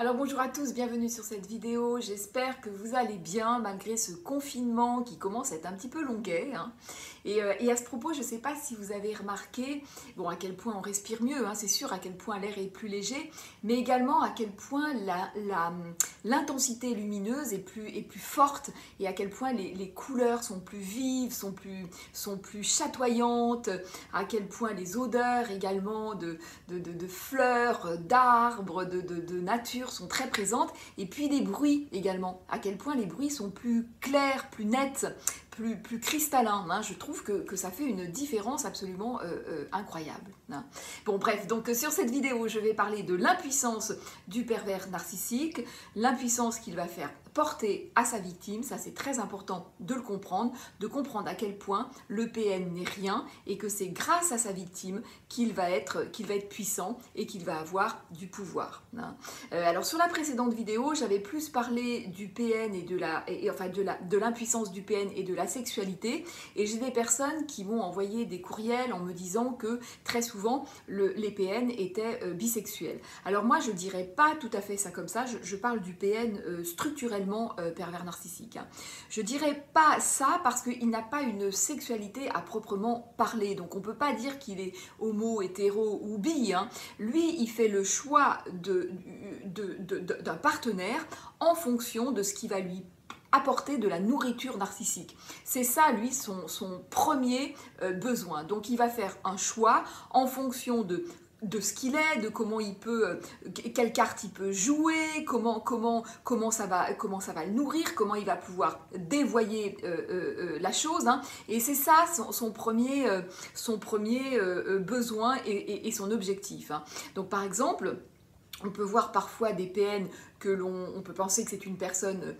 Alors bonjour à tous, bienvenue sur cette vidéo, j'espère que vous allez bien malgré ce confinement qui commence à être un petit peu longuet. Et à ce propos, je ne sais pas si vous avez remarqué à quel point on respire mieux, c'est sûr, à quel point l'air est plus léger, mais également à quel point l'intensité lumineuse est plus forte et à quel point les couleurs sont plus vives, sont plus chatoyantes, à quel point les odeurs également de fleurs, d'arbres, de nature sont très présentes, et puis les bruits également, à quel point les bruits sont plus clairs, plus nets, plus cristallins. Je trouve que ça fait une différence absolument incroyable. Bon bref, donc sur cette vidéo, je vais parler de l'impuissance du pervers narcissique, l'impuissance qu'il va faire porter à sa victime. Ça c'est très important de le comprendre, de comprendre à quel point le PN n'est rien et que c'est grâce à sa victime qu'il va être puissant et qu'il va avoir du pouvoir. Alors sur la précédente vidéo, j'avais plus parlé du PN et de l'impuissance du PN et de la sexualité, et j'ai des personnes qui m'ont envoyé des courriels en me disant que très souvent les PN étaient bisexuels. Alors moi je dirais pas tout à fait ça comme ça, je parle du PN structurellement pervers narcissique. Je dirais pas ça parce qu'il n'a pas une sexualité à proprement parler, donc on peut pas dire qu'il est homo, hétéro ou bi. Lui il fait le choix d'un partenaire en fonction de ce qui va lui apporter de la nourriture narcissique. C'est ça, lui, son premier besoin. Donc, il va faire un choix en fonction de ce qu'il est, de comment il peut, quelle carte il peut jouer, comment ça va le nourrir, comment il va pouvoir dévoyer la chose. Et c'est ça son premier besoin et son objectif. Donc, par exemple, on peut voir parfois des PN on peut penser que c'est une personne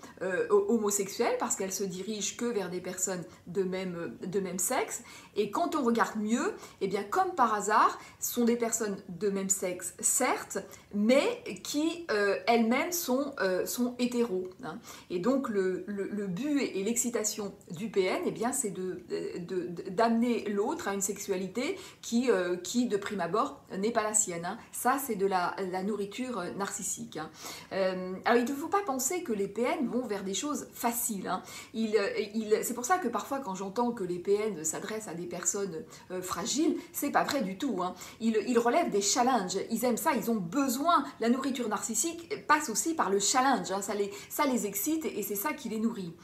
homosexuelle parce qu'elle se dirige que vers des personnes de même sexe. Et quand on regarde mieux, eh bien comme par hasard, ce sont des personnes de même sexe, certes, mais qui elles-mêmes sont hétéros. Et donc le but et l'excitation du PN, eh bien, c'est d'amener l'autre à une sexualité qui de prime abord n'est pas la sienne. Ça, c'est de la nourriture narcissique. Alors il ne faut pas penser que les PN vont vers des choses faciles. C'est pour ça que parfois quand j'entends que les PN s'adressent à des personnes fragiles, c'est pas vrai du tout. Ils relèvent des challenges, ils aiment ça, ils ont besoin. La nourriture narcissique passe aussi par le challenge, ça les excite et c'est ça qui les nourrit.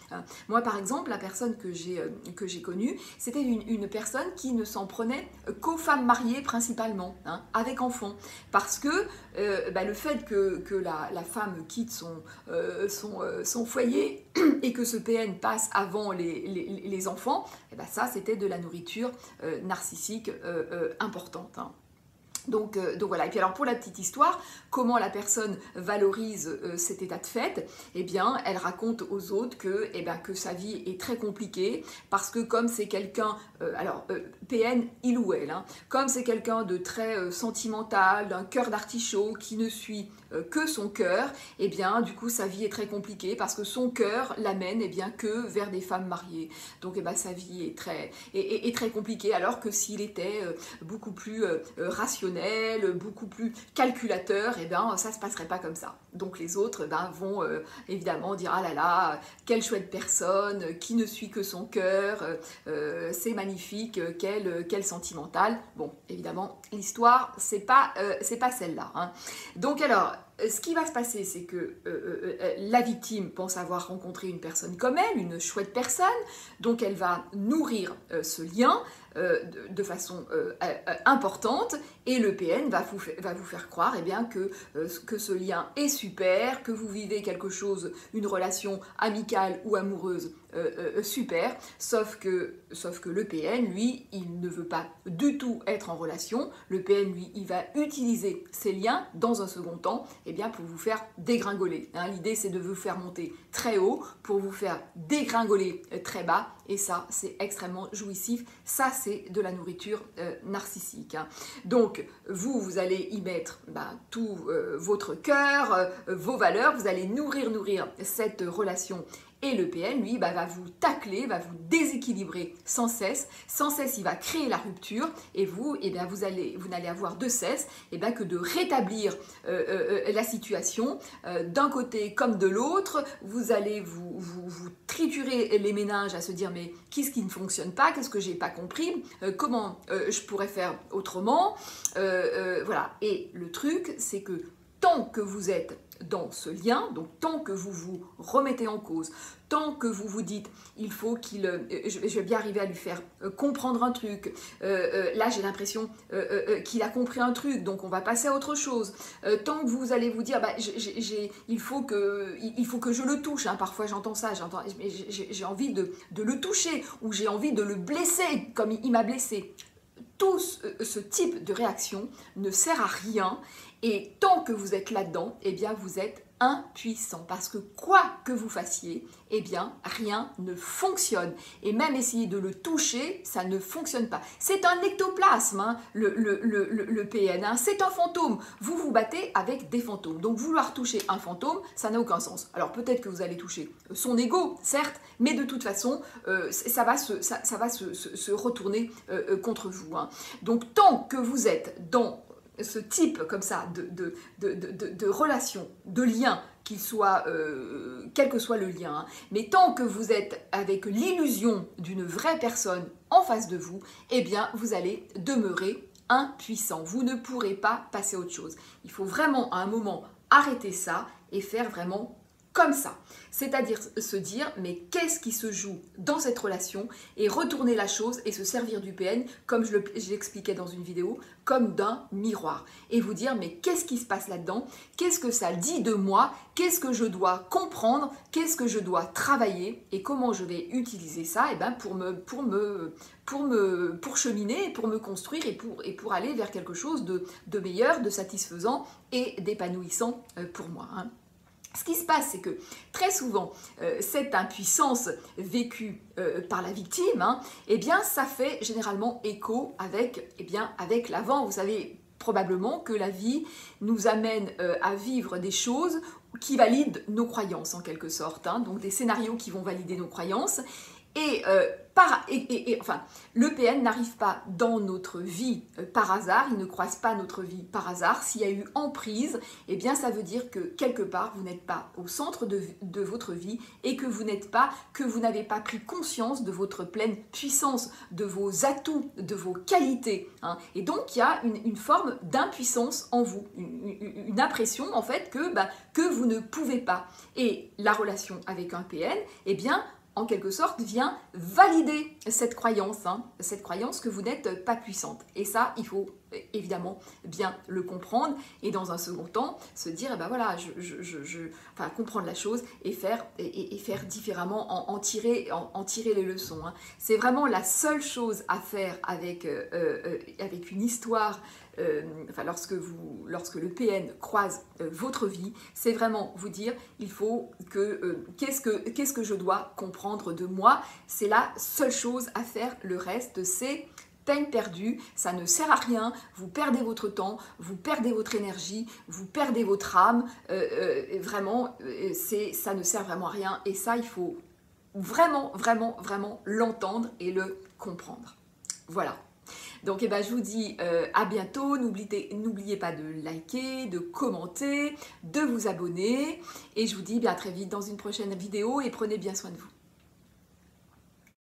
Moi par exemple, la personne que j'ai connue, c'était une personne qui ne s'en prenait qu'aux femmes mariées principalement, avec enfants, parce que le fait que la femme quitte son foyer et que ce PN passe avant les enfants, et ça c'était de la nourriture narcissique importante. Donc voilà, et puis alors pour la petite histoire, comment la personne valorise cet état de fait? Eh bien, elle raconte aux autres que sa vie est très compliquée parce que comme c'est quelqu'un, PN, il ou elle, comme c'est quelqu'un de très sentimental, d'un cœur d'artichaut qui ne suit que son cœur, eh bien du coup sa vie est très compliquée parce que son cœur l'amène que vers des femmes mariées. Donc sa vie est très compliquée, alors que s'il était beaucoup plus rationnel, beaucoup plus calculateur, ça se passerait pas comme ça. Donc les autres vont évidemment dire ah là là, quelle chouette personne, qui ne suit que son cœur, c'est magnifique, quel sentimental. Bon, évidemment, l'histoire c'est pas celle-là. Donc alors, ce qui va se passer, c'est que la victime pense avoir rencontré une personne comme elle, une chouette personne, donc elle va nourrir ce lien de façon importante, et le PN va vous faire croire que ce lien est super, que vous vivez quelque chose, une relation amicale ou amoureuse super, sauf que le PN, lui, il ne veut pas du tout être en relation. Le PN, lui, il va utiliser ces liens dans un second temps pour vous faire dégringoler. L'idée, c'est de vous faire monter très haut pour vous faire dégringoler très bas, et ça, c'est extrêmement jouissif. Ça, c'est de la nourriture narcissique. Donc, vous allez y mettre tout votre cœur, vos valeurs, vous allez nourrir cette relation Et le PN, lui, va vous tacler, va vous déséquilibrer sans cesse. Sans cesse, il va créer la rupture et vous, vous n'allez avoir de cesse que de rétablir la situation d'un côté comme de l'autre. Vous allez vous triturer les méninges à se dire mais qu'est-ce qui ne fonctionne pas, qu'est-ce que j'ai pas compris, comment je pourrais faire autrement. Voilà. Et le truc, c'est que tant que vous êtes dans ce lien, donc tant que vous vous remettez en cause, tant que vous vous dites il faut je vais bien arriver à lui faire comprendre un truc, là j'ai l'impression qu'il a compris un truc, donc on va passer à autre chose, tant que vous allez vous dire il faut que je le touche, hein, parfois j'entends ça, j'ai envie de le toucher, ou j'ai envie de le blesser comme il m'a blessé. Tout ce type de réaction ne sert à rien, et tant que vous êtes là-dedans, vous êtes impuissant, parce que quoi que vous fassiez, rien ne fonctionne, et même essayer de le toucher, ça ne fonctionne pas. C'est un ectoplasme, hein, le PN, hein, c'est un fantôme. Vous vous battez avec des fantômes, donc vouloir toucher un fantôme, ça n'a aucun sens. Alors peut-être que vous allez toucher son ego, certes, mais de toute façon, ça va se retourner contre vous, hein. Donc tant que vous êtes dans ce type comme ça de relation, de lien, qu'il soit, quel que soit le lien, hein, mais tant que vous êtes avec l'illusion d'une vraie personne en face de vous, vous allez demeurer impuissant. Vous ne pourrez pas passer à autre chose. Il faut vraiment à un moment arrêter ça et faire vraiment comme ça. C'est-à-dire se dire, mais qu'est-ce qui se joue dans cette relation, et retourner la chose et se servir du PN, comme je l'expliquais dans une vidéo, comme d'un miroir. Et vous dire, mais qu'est-ce qui se passe là-dedans? Qu'est-ce que ça dit de moi? Qu'est-ce que je dois comprendre? Qu'est-ce que je dois travailler? Et comment je vais utiliser ça pour cheminer, pour me construire et pour aller vers quelque chose de meilleur, de satisfaisant et d'épanouissant pour moi, hein. Ce qui se passe, c'est que très souvent, cette impuissance vécue par la victime, hein, ça fait généralement écho avec l'avant. Vous savez probablement que la vie nous amène à vivre des choses qui valident nos croyances en quelque sorte, hein, donc des scénarios qui vont valider nos croyances. Le PN n'arrive pas dans notre vie par hasard, il ne croise pas notre vie par hasard. S'il y a eu emprise, ça veut dire que quelque part vous n'êtes pas au centre de votre vie, et que vous n'avez pas pris conscience de votre pleine puissance, de vos atouts, de vos qualités, hein. Et donc il y a une forme d'impuissance en vous, une impression en fait que vous ne pouvez pas. Et la relation avec un PN, en quelque sorte, vient valider cette croyance, hein, cette croyance que vous n'êtes pas puissante. Et ça, il faut évidemment bien le comprendre, et dans un second temps, se dire, comprendre la chose et faire différemment, en tirer les leçons, hein. C'est vraiment la seule chose à faire avec une histoire. Lorsque le PN croise votre vie, c'est vraiment vous dire, il faut qu'est-ce que je dois comprendre de moi. C'est la seule chose à faire. Le reste, c'est peine perdue, ça ne sert à rien, vous perdez votre temps, vous perdez votre énergie, vous perdez votre âme, ça ne sert vraiment à rien, et ça, il faut vraiment, vraiment, vraiment l'entendre et le comprendre. Voilà. Donc je vous dis à bientôt, n'oubliez pas de liker, de commenter, de vous abonner, et je vous dis à très vite dans une prochaine vidéo, et prenez bien soin de vous.